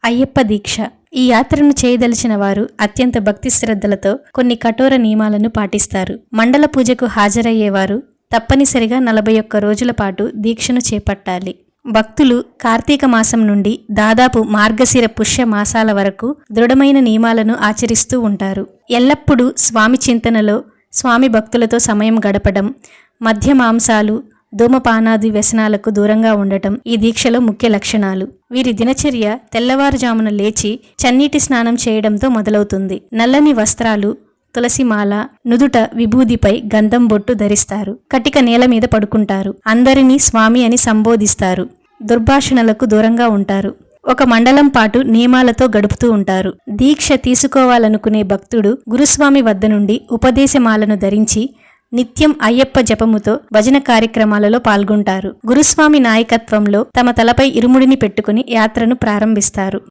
అయ్యప్ప దీక్ష. ఈ యాత్రను చేయదలిచిన వారు అత్యంత భక్తి శ్రద్ధలతో కొన్ని కఠోర నియమాలను పాటిస్తారు. మండల పూజకు హాజరయ్యేవారు తప్పనిసరిగా 41 రోజుల పాటు దీక్షను చేపట్టాలి. భక్తులు కార్తీక మాసం నుండి దాదాపు మార్గశిర పుష్య మాసాల వరకు దృఢమైన నియమాలను ఆచరిస్తూ ఉంటారు. ఎల్లప్పుడూ స్వామి చింతనలో, స్వామి భక్తులతో సమయం గడపడం, మద్య మాంసాలు, ధూమపానాది వ్యసనాలకు దూరంగా ఉండటం ఈ దీక్షలో ముఖ్య లక్షణాలు. వీరి దినచర్య తెల్లవారుజామున లేచి చన్నీటి స్నానం చేయడంతో మొదలవుతుంది. నల్లని వస్త్రాలు, తులసిమాల, నుదుట విభూదిపై గంధం బొట్టు ధరిస్తారు. కటిక నేల మీద పడుకుంటారు. అందరినీ స్వామి అని సంబోధిస్తారు. దుర్భాషణలకు దూరంగా ఉంటారు. ఒక మండలం పాటు నియమాలతో గడుపుతూ ఉంటారు. దీక్ష తీసుకోవాలనుకునే భక్తుడు గురుస్వామి వద్ద నుండి ఉపదేశమాలను ధరించి నిత్యం అయ్యప్ప జపముతో భజన కార్యక్రమాలలో పాల్గొంటారు. గురుస్వామి నాయకత్వంలో తమ తలపై ఇరుముడిని పెట్టుకుని యాత్రను ప్రారంభిస్తారు.